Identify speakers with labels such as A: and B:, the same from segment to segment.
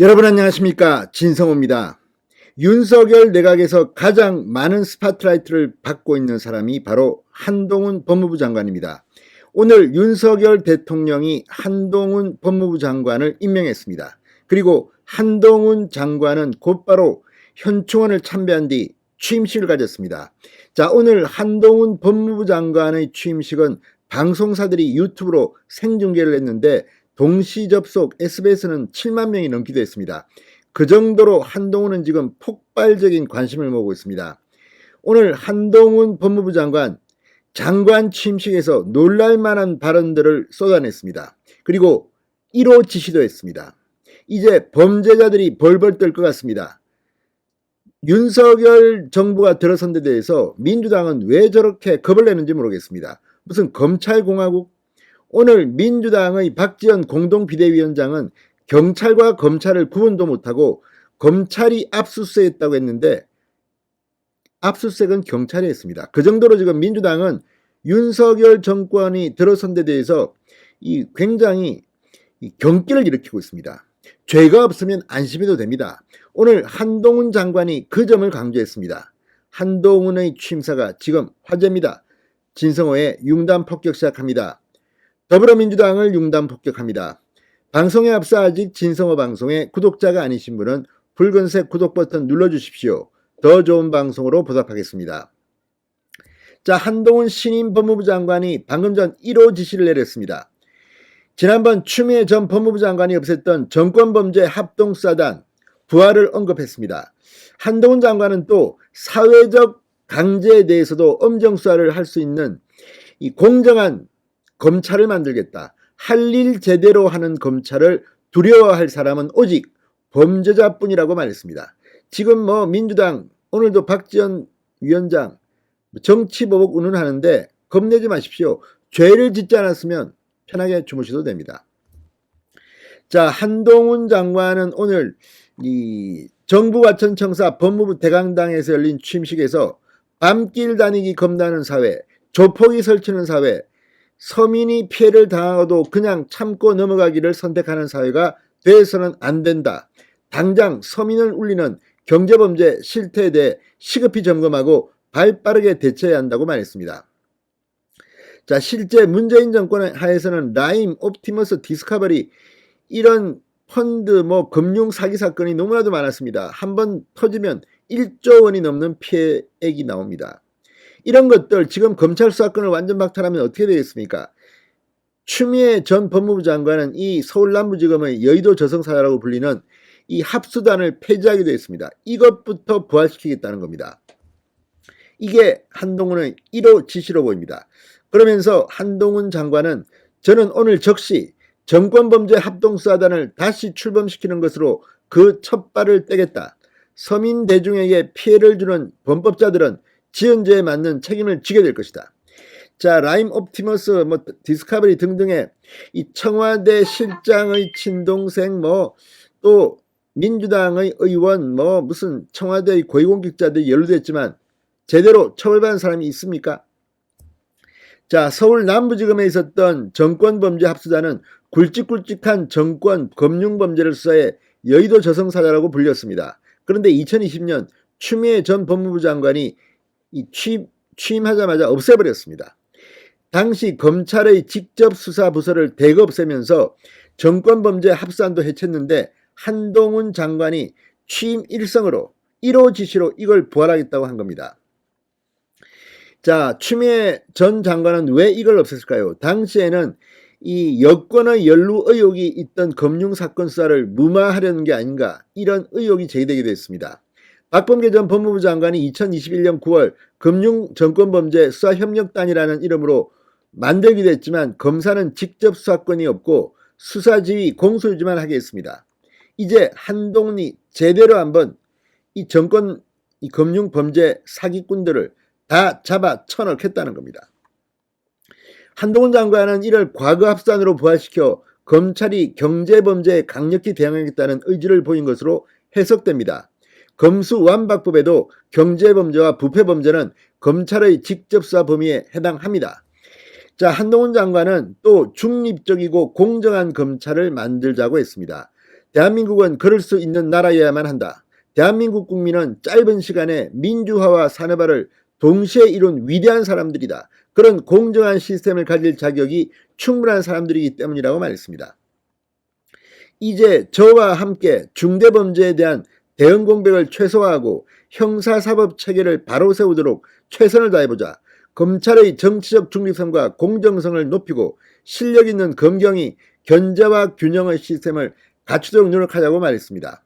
A: 여러분 안녕하십니까, 진성호입니다. 윤석열 내각에서 가장 많은 스팟라이트를 받고 있는 사람이 바로 한동훈 법무부 장관입니다. 오늘 윤석열 대통령이 한동훈 법무부 장관을 임명했습니다. 그리고 한동훈 장관은 곧바로 현충원을 참배한 뒤 취임식을 가졌습니다. 자, 오늘 한동훈 법무부 장관의 취임식은 방송사들이 유튜브로 생중계를 했는데 동시 접속 SBS는 7만 명이 넘기도 했습니다. 그 정도로 한동훈은 지금 폭발적인 관심을 모으고 있습니다. 오늘 한동훈 법무부 장관 취임식에서 놀랄만한 발언들을 쏟아냈습니다. 그리고 1호 지시도 했습니다. 이제 범죄자들이 벌벌 떨 것 같습니다. 윤석열 정부가 들어선 데 대해서 민주당은 왜 저렇게 겁을 내는지 모르겠습니다. 무슨 검찰공화국? 오늘 민주당의 박지원 공동비대위원장은 경찰과 검찰을 구분도 못하고 검찰이 압수수색했다고 했는데 압수수색은 경찰이 했습니다. 그 정도로 지금 민주당은 윤석열 정권이 들어선 데 대해서 굉장히 경기를 일으키고 있습니다. 죄가 없으면 안심해도 됩니다. 오늘 한동훈 장관이 그 점을 강조했습니다. 한동훈의 취임사가 지금 화제입니다. 진성호의 융단 폭격 시작합니다. 더불어민주당을 융단 폭격합니다. 방송에 앞서 아직 진성호 방송의 구독자가 아니신 분은 붉은색 구독 버튼 눌러주십시오. 더 좋은 방송으로 보답하겠습니다. 자, 한동훈 신임 법무부 장관이 방금 전 1호 지시를 내렸습니다. 지난번 추미애 전 법무부 장관이 없앴던 정권범죄 합동수사단 부활을 언급했습니다. 한동훈 장관은 또 사회적 강제에 대해서도 엄정수사를 할 수 있는 이 공정한 검찰을 만들겠다. 할 일 제대로 하는 검찰을 두려워할 사람은 오직 범죄자뿐이라고 말했습니다. 지금 민주당 오늘도 박지원 위원장 정치보복 운운하는데 겁내지 마십시오. 죄를 짓지 않았으면 편하게 주무셔도 됩니다. 자, 한동훈 장관은 오늘 정부과천청사 법무부 대강당에서 열린 취임식에서 밤길 다니기 겁나는 사회, 조폭이 설치는 사회, 서민이 피해를 당하고도 그냥 참고 넘어가기를 선택하는 사회가 돼서는 안 된다. 당장 서민을 울리는 경제범죄 실태에 대해 시급히 점검하고 발빠르게 대처해야 한다고 말했습니다. 자, 실제 문재인 정권 하에서는 라임, 옵티머스, 디스커버리 이런 펀드 금융 사기 사건이 너무나도 많았습니다. 한번 터지면 1조 원이 넘는 피해액이 나옵니다. 이런 것들 지금 검찰 수사권을 완전 박탈하면 어떻게 되겠습니까? 추미애 전 법무부 장관은 이 서울남부지검의 여의도 저승사자라고 불리는 이 합수단을 폐지하기도 했습니다. 이것부터 부활시키겠다는 겁니다. 이게 한동훈의 1호 지시로 보입니다. 그러면서 한동훈 장관은 저는 오늘 적시 정권범죄 합동수사단을 다시 출범시키는 것으로 그 첫 발을 떼겠다. 서민 대중에게 피해를 주는 범법자들은 지은 죄에 맞는 책임을 지게 될 것이다. 자, 라임 옵티머스, 디스커버리 등등의 이 청와대 실장의 친동생, 또 민주당의 의원, 무슨 청와대의 고위공직자들이 연루됐지만 제대로 처벌받은 사람이 있습니까? 자, 서울 남부지검에 있었던 정권범죄 합수단은 굵직굵직한 정권 금융범죄를 수사해 여의도 저승사자라고 불렸습니다. 그런데 2020년 추미애 전 법무부 장관이 취임하자마자 없애버렸습니다. 당시 검찰의 직접 수사 부서를 대거 없애면서 정권범죄 합수단도 해쳤는데 한동훈 장관이 취임 일성으로 1호 지시로 이걸 부활하겠다고 한 겁니다. 자, 추미애 전 장관은 왜 이걸 없앴을까요? 당시에는 이 여권의 연루 의혹이 있던 금융사건 수사를 무마하려는 게 아닌가, 이런 의혹이 제기되기도 했습니다. 박범계 전 법무부 장관이 2021년 9월 금융정권범죄 수사협력단이라는 이름으로 만들기도 했지만 검사는 직접 수사권이 없고 수사지휘 공소유지만 하게 했습니다. 이제 한동훈이 제대로 한번 이 금융범죄 사기꾼들을 다 잡아 쳐넣겠다는 겁니다. 한동훈 장관은 이를 과거 합산으로 부활시켜 검찰이 경제범죄에 강력히 대응하겠다는 의지를 보인 것으로 해석됩니다. 검수완박법에도 경제범죄와 부패범죄는 검찰의 직접 수사 범위에 해당합니다. 자, 한동훈 장관은 또 중립적이고 공정한 검찰을 만들자고 했습니다. 대한민국은 그럴 수 있는 나라여야만 한다. 대한민국 국민은 짧은 시간에 민주화와 산업화를 동시에 이룬 위대한 사람들이다. 그런 공정한 시스템을 가질 자격이 충분한 사람들이기 때문이라고 말했습니다. 이제 저와 함께 중대범죄에 대한 대응 공백을 최소화하고 형사사법 체계를 바로 세우도록 최선을 다해보자. 검찰의 정치적 중립성과 공정성을 높이고 실력 있는 검경이 견제와 균형의 시스템을 갖추도록 노력하자고 말했습니다.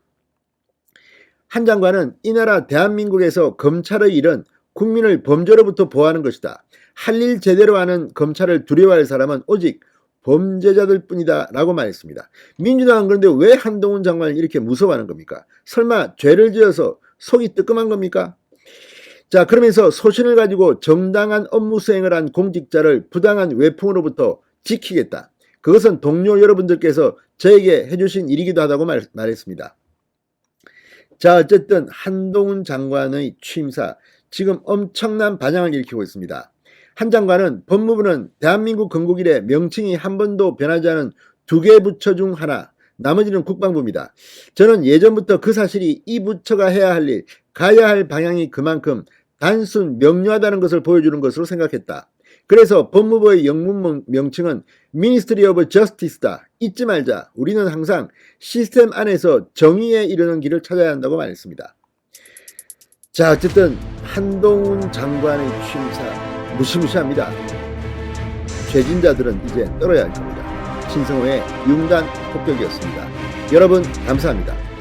A: 한 장관은 이 나라 대한민국에서 검찰의 일은 국민을 범죄로부터 보호하는 것이다. 할 일 제대로 하는 검찰을 두려워할 사람은 오직 범죄자들 뿐이다 라고 말했습니다. 민주당은 그런데 왜 한동훈 장관을 이렇게 무서워하는 겁니까? 설마 죄를 지어서 속이 뜨끔한 겁니까? 자, 그러면서 소신을 가지고 정당한 업무 수행을 한 공직자를 부당한 외풍으로부터 지키겠다. 그것은 동료 여러분들께서 저에게 해주신 일이기도 하다고 말했습니다. 자, 어쨌든 한동훈 장관의 취임사 지금 엄청난 반향을 일으키고 있습니다. 한 장관은 법무부는 대한민국 건국 이래 명칭이 한 번도 변하지 않은 2개 부처 중 하나, 나머지는 국방부입니다. 저는 예전부터 그 사실이 이 부처가 해야 할 일, 가야 할 방향이 그만큼 단순 명료하다는 것을 보여주는 것으로 생각했다. 그래서 법무부의 영문 명칭은 Ministry of Justice다. 잊지 말자. 우리는 항상 시스템 안에서 정의에 이르는 길을 찾아야 한다고 말했습니다. 자, 어쨌든 한동훈 장관의 취임사 무시무시합니다. 죄진자들은 이제 떨어야 할 겁니다. 신성호의 융단 폭격이었습니다. 여러분 감사합니다.